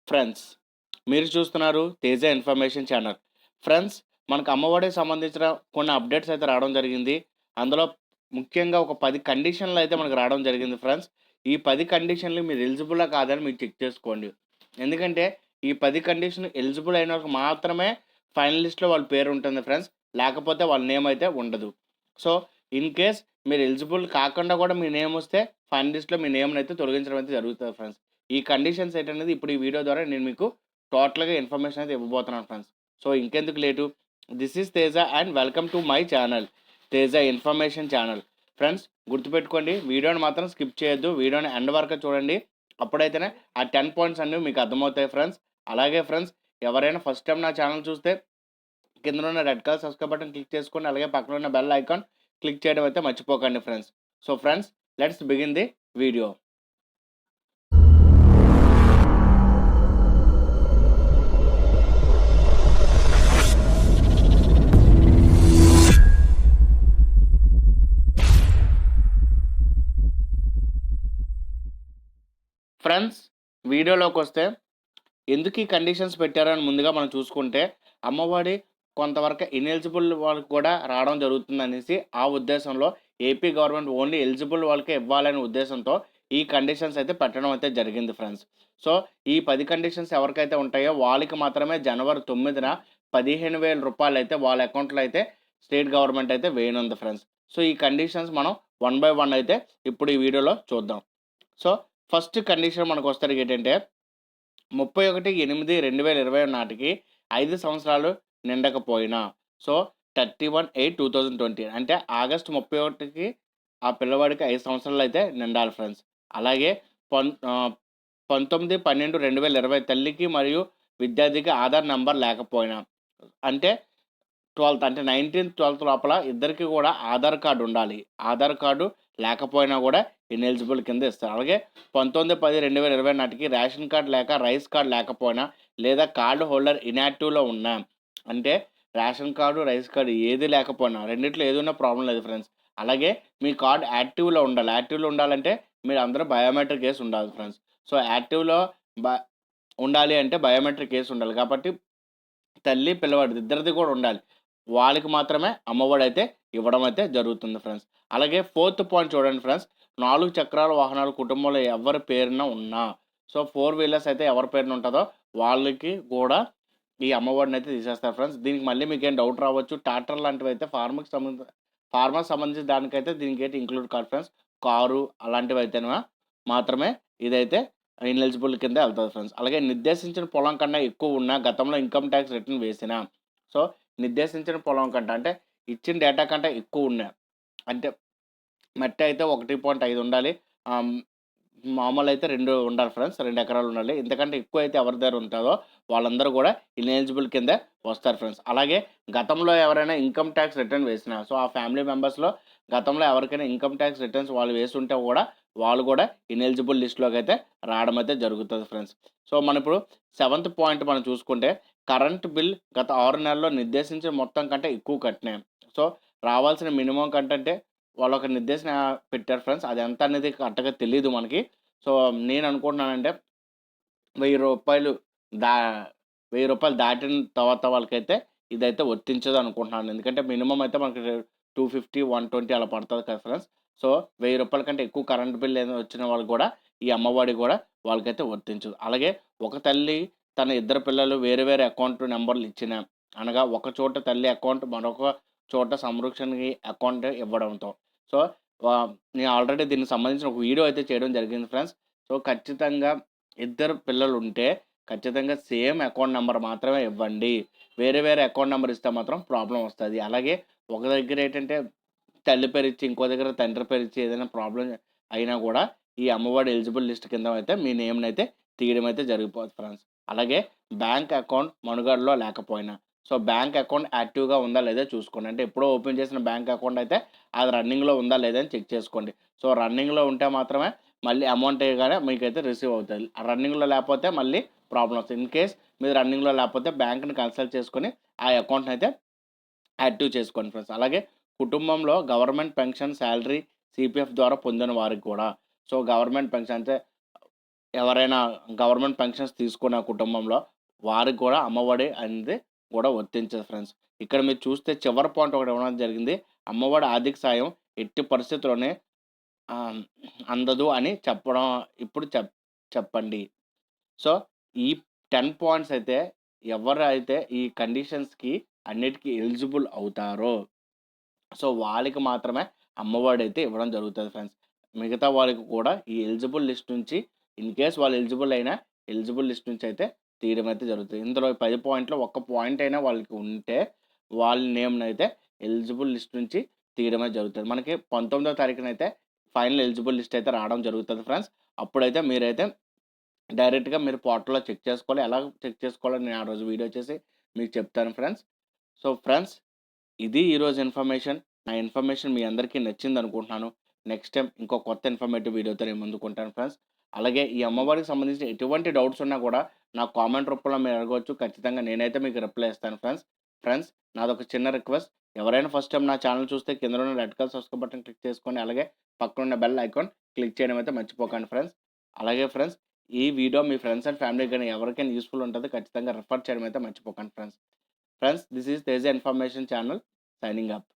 Friends, మీరు చూస్తున్నారు Teja information channel. Friends, మనకు అమ్మఒడికి సంబంధించిన కొన్ని అప్డేట్స్ అయితే రావడం జరిగింది. అందులో ముఖ్యంగా ఒక 10 కండిషన్లు అయితే మనకు రావడం జరిగింది ఫ్రెండ్స్. ఈ 10 కండిషన్లు మీరు ఎలిజిబులా కాదని మీరు చెక్ చేసుకోండి. ఎందుకంటే ఈ 10 కండిషన్ ఎలిజిబుల్ అయిన వాళ్ళకి మాత్రమే ఫైనల్ లిస్ట్‌లో వాళ్ళ పేరు ఉంటుంది ఫ్రెండ్స్. లేకపోతే వాళ్ళ నేమ్ అయితే ఉండదు. సో, ఇన్ కేస్ మీరు ఎలిజిబుల్ కాకుండా కూడా మీ నేమ్ వస్తే ఫైనల్ లిస్ట్‌లో మీ నేమ్‌ని అయితే తొలగించడం అయితే జరుగుతది ఫ్రెండ్స్. ఈ కండిషన్స్ ఏంటనేది ఇప్పుడు ఈ వీడియో ద్వారా నేను మీకు టోటల్‌గా ఇన్ఫర్మేషన్ అయితే ఇవ్వబోతున్నాను ఫ్రెండ్స్. సో, ఇంకెందుకు late, this is Teja and welcome to my channel Teja information channel. Friends, గుర్తుపెట్టుకోండి, వీడియోని మాత్రం స్కిప్ చేయొద్దు. వీడియోని ఎండ్ వరకు చూడండి. అప్పుడైతేనే ఆ 10 పాయింట్స్ అన్నీ మీకు అర్థమవుతాయి ఫ్రెండ్స్. అలాగే ఫ్రెండ్స్, ఎవరైనా ఫస్ట్ టైం నా ఛానల్ చూస్తే కింద ఉన్న red colour subscribe button click చేసుకోండి. అలాగే పక్కన ఉన్న బెల్ ఐకాన్ క్లిక్ చేయడం అయితే మర్చిపోకండి friends. So friends, let's begin the video. Friends, వీడియోలోకొస్తే ఎందుకు ఈ కండిషన్స్ పెట్టారని ముందుగా మనం చూసుకుంటే, అమ్మఒడి కొంతవరకు ఇనెలిజిబుల్ వాళ్ళకి కూడా రావడం జరుగుతుందనేసి ఆ ఉద్దేశంలో ఏపీ గవర్నమెంట్ ఓన్లీ ఎలిజిబుల్ వాళ్ళకే ఇవ్వాలనే ఉద్దేశంతో ఈ కండిషన్స్ అయితే పెట్టడం అయితే జరిగింది ఫ్రెండ్స్. సో, ఈ 10 కండిషన్స్ ఎవరికైతే ఉంటాయో వాళ్ళకి మాత్రమే జనవరి 9న రూ. 15,000 అయితే వాళ్ళ అకౌంట్‌లో అయితే స్టేట్ గవర్నమెంట్ అయితే వేయనుంది ఫ్రెండ్స్. సో, ఈ కండిషన్స్ మనం వన్ బై వన్ అయితే ఇప్పుడు ఈ వీడియోలో చూద్దాం. సో, ఫస్ట్ కండిషన్ మనకొస్తేటికి ఏంటంటే 31/8/2020 నాటికి 5 సంవత్సరాలు నిండకపోయినా, సో 31/8/2020 అంటే ఆగస్టు 31కి ఆ పిల్లవాడికి 5 సంవత్సరాలు అయితే నిండాలి ఫ్రెండ్స్. అలాగే 19/12/2020 తల్లికి మరియు విద్యార్థికి ఆధార్ నంబర్ లేకపోయినా, అంటే 12థ్ అంటే 19th, 12th లోపల ఇద్దరికీ కూడా ఆధార్ కార్డ్ ఉండాలి. ఆధార్ కార్డు లేకపోయినా కూడా ఇనెలిజిబుల్ కింద ఇస్తారు. అలాగే 19/10/2020 నాటికి రేషన్ కార్డ్ లేక, రైస్ కార్డ్ లేకపోయినా, లేదా కార్డ్ హోల్డర్ ఇన్యాక్టివ్‌లో ఉన్నా, అంటే రేషన్ కార్డు, రైస్ కార్డ్ ఏది లేకపోయినా, రెండిట్లో ఏది ఉన్నా ప్రాబ్లమ్ లేదు ఫ్రెండ్స్. అలాగే మీ కార్డ్ యాక్టివ్‌లో ఉండాలి. యాక్టివ్‌లో ఉండాలంటే మీరందరూ బయోమెట్రిక్ ఏసి ఉండాలి ఫ్రెండ్స్. సో, యాక్టివ్‌లో బ ఉండాలి అంటే బయోమెట్రిక్ ఏసి ఉండాలి. కాబట్టి తల్లి, పిల్లవాడిది ఇద్దరిది కూడా ఉండాలి. వాళ్ళకి మాత్రమే అమ్మఒడైతే ఇవ్వడం అయితే జరుగుతుంది ఫ్రెండ్స్. అలాగే ఫోర్త్ పాయింట్ చూడండి ఫ్రెండ్స్. 4 చక్రాల వాహనాలు కుటుంబంలో ఎవరి పేరున ఉన్నా, సో 4 వీలర్స్ అయితే ఎవరి పేరున ఉంటదో వాళ్ళకి కూడా ఈ అమ్మఒడినైతే తీసేస్తారు ఫ్రెండ్స్. దీనికి మళ్ళీ మీకేం డౌట్ రావచ్చు. ట్రాక్టర్ లాంటివైతే ఫార్మర్‌కి సంబంధించిన దానికైతే దీనికైతే ఇంక్లూడ్ కాదు ఫ్రెండ్స్. కారు అలాంటివైతేనేమో మాత్రమే ఇదైతే ఇనెలిజిబుల్ కింద ఎళ్తది ఫ్రెండ్స్. అలాగే నిర్దేశించిన పొలం కన్నా ఎక్కువ ఉన్న, గతంలో ఇన్‌కమ్ టాక్స్ రిటర్న్ వేసినా, సో నిర్దేశించిన పొలం కంటే అంటే ఇచ్చిన డేటా కంటే ఎక్కువ ఉన్న, అంటే మట్టి అయితే 1.5 ఉండాలి. మామూలయితే 2 ఉండాలి ఫ్రెండ్స్. 2 ఎకరాలు ఉండాలి. ఇంతకంటే ఎక్కువైతే ఎవరి దగ్గర ఉంటదో వాళ్ళందరూ కూడా ఇనెలిజిబుల్ కిందే వస్తారు ఫ్రెండ్స్. అలాగే గతంలో ఎవరైనా ఇన్‌కమ్ టాక్స్ రిటర్న్ వేసినా, సో ఆ ఫ్యామిలీ మెంబర్స్‌లో గతంలో ఎవరికైనా ఇన్‌కమ్ టాక్స్ రిటర్న్స్ వాళ్ళు వేసుంటే కూడా వాళ్ళు కూడా ఇనెలిజిబుల్ లిస్ట్‌లోకైతే రావడం అయితే జరుగుతది ఫ్రెండ్స్. సో, మనం ఇప్పుడు సెవెంత్ పాయింట్ మనం చూసుకుంటే, కరెంట్ బిల్ గత 6 నెలల్లో నిర్దేశించిన మొత్తం కంటే ఎక్కువ కట్టినాం. సో, రావాల్సిన మినిమమ్ కంటంటే వాళ్ళొక నిర్దేశన పెట్టారు ఫ్రెండ్స్. అది ఎంత అనేది కరెక్ట్‌గా తెలీదు మనకి. సో, నేను అనుకుంటున్నానంటే రూ. 1000 దా రూ. 1000 దాటిన తర్వాత వాళ్ళకైతే ఇదైతే వర్తించదు అనుకుంటున్నాను. ఎందుకంటే మినిమమ్ అయితే మనకి 250, 120 అలా పడతది కదా ఫ్రెండ్స్. సో, రూ. 1000 కంటే ఎక్కువ కరెంట్ బిల్ ఏదైనా వచ్చిన వాళ్ళకి కూడా ఈ అమ్మఒడి కూడా వాళ్ళకైతే వర్తించదు. అలాగే ఒక తల్లి తన ఇద్దరు పిల్లలు వేరే వేరే అకౌంట్ నంబర్‌లు ఇచ్చిన, అనగా ఒక చోట తల్లి అకౌంట్, మరొక చోట సంరక్షణకి అకౌంట్ ఇవ్వడంతో, సో, నేను ఆల్రెడీ దీనికి సంబంధించిన ఒక వీడియో అయితే చేయడం జరిగింది ఫ్రెండ్స్. సో, ఖచ్చితంగా ఇద్దరు పిల్లలుంటే ఖచ్చితంగా సేమ్ అకౌంట్ నంబర్ మాత్రమే ఇవ్వండి. వేరే వేరే అకౌంట్ నంబర్ ఇస్తే మాత్రం ప్రాబ్లమ్ వస్తది. అలాగే ఒక దగ్గర ఏంటంటే తల్లి పేరిచ్చి, ఇంకో దగ్గర తండ్రి పేరిచ్చి ఏదైనా ప్రాబ్లమ్ అయినా కూడా ఈ అమ్మఒడి ఎలిజిబుల్ లిస్ట్ కింద అయితే మీ నేమ్‌నైతే తీయడం అయితే జరిగిపోద్ది ఫ్రెండ్స్. అలాగే బ్యాంక్ అకౌంట్ మనుగడలో లేకపోయినా, సో బ్యాంక్ అకౌంట్ యాక్టివ్‌గా ఉందా లేదా చూసుకోండి. అంటే ఎప్పుడో ఓపెన్ చేసిన బ్యాంక్ అకౌంట్ అయితే అది రన్నింగ్‌లో ఉందా లేదా అని చెక్ చేసుకోండి. సో రన్నింగ్‌లో ఉంటే మాత్రమే మళ్ళీ అమౌంట్ ఎయగానే మీకైతే రిసీవ్ అవుతది. రన్నింగ్‌లో లేకపోతే మళ్ళీ ప్రాబ్లమ్ వస్తది. ఇన్ కేస్ మీరు రన్నింగ్‌లో లేకపోతే బ్యాంక్‌ని కన్సల్ట్ చేసుకొని ఆ అకౌంట్‌నైతే యాక్టివ్ చేసుకోండి ఫ్రెండ్స్. అలాగే కుటుంబంలో గవర్నమెంట్ పెన్షన్, సాలరీ, సీపీఎఫ్ ద్వారా పొందిన వారికి కూడా, సో గవర్నమెంట్ పెన్షన్ అంటే ఎవరైనా గవర్నమెంట్ పెన్షన్స్ తీసుకున్న కుటుంబంలో వారికి కూడా అమ్మఒడి అనేది కూడా వర్తించదు ఫ్రెండ్స్. ఇక్కడ మీరు చూస్తే చివరి పాయింట్ ఒకటి ఇవ్వడం జరిగింది. అమ్మఒడి ఆర్థిక సాయం ఎట్టి పరిస్థితిలోనే ఆహ్, అందదు అని చెప్పడం ఇప్పుడు చెప్పండి. సో, ఈ 10 పాయింట్స్ అయితే ఎవరైతే ఈ కండిషన్స్‌కి అన్నిటికి ఎలిజిబుల్ అవుతారో, సో, వాళ్ళకి మాత్రమే అమ్మఒడైతే ఇవ్వడం జరుగుతది ఫ్రెండ్స్. మిగతా వాళ్ళకి కూడా ఈ ఎలిజిబుల్ లిస్ట్ నుంచి ఇన్‌కేస్ వాళ్ళు ఎలిజిబుల్ అయినా, ఎలిజిబుల్ లిస్ట్ నుంచి అయితే తీయడం అయితే జరుగుతది. ఇందులో 10 పాయింట్‌లో ఒక్క పాయింట్ అయినా వాళ్ళకి ఉంటే, వాళ్ళ నేమ్‌నైతే ఎలిజిబుల్ లిస్ట్ నుంచి తీయడం అయితే జరుగుతది. మనకి 19వ తారీఖునైతే ఫైనల్ ఎలిజిబుల్ లిస్ట్ అయితే రావడం జరుగుతది ఫ్రెండ్స్. అప్పుడైతే మీరైతే డైరెక్ట్‌గా మీరు పోర్టల్‌లో చెక్ చేసుకోవాలి. ఎలా చెక్ చేసుకోవాలో నేను ఆ రోజు వీడియో చేసి మీకు చెప్తాను ఫ్రెండ్స్. సో, ఫ్రెండ్స్ ఇది ఈరోజు ఇన్ఫర్మేషన్. నా ఇన్ఫర్మేషన్ మీ అందరికీ నచ్చిందనుకుంటున్నాను. నెక్స్ట్ టైమ్ ఇంకో కొత్త ఇన్ఫర్మేటివ్ వీడియోతో నేను ముందుకుంటాను ఫ్రెండ్స్. అలాగే ఈ అమ్మఒడికి సంబంధించిన ఎటువంటి డౌట్స్ ఉన్నా కూడా నాకు కామెంట్ రూపంలో మీరు అడగవచ్చు. ఖచ్చితంగా నేనైతే మీకు రిప్లై ఇస్తాను ఫ్రెండ్స్. ఫ్రెండ్స్ నాదొక చిన్న రిక్వెస్ట్. ఎవరైనా ఫస్ట్ టైమ్ నా ఛానెల్ చూస్తే కింద ఉన్న red colour subscribe button click చేసుకోండి. అలాగే పక్కనున్న బెల్ ఐకాన్ క్లిక్ చేయడం అయితే మర్చిపోకండి ఫ్రెండ్స్. అలాగే ఫ్రెండ్స్ ఈ వీడియో మీ ఫ్రెండ్స్ అండ్ ఫ్యామిలీకి గాని ఎవరికైనా యూజ్‌ఫుల్ ఉంటది. ఖచ్చితంగా రిఫర్ చేయడం అయితే మర్చిపోకండి friends. Friends this is Teja information channel signing off.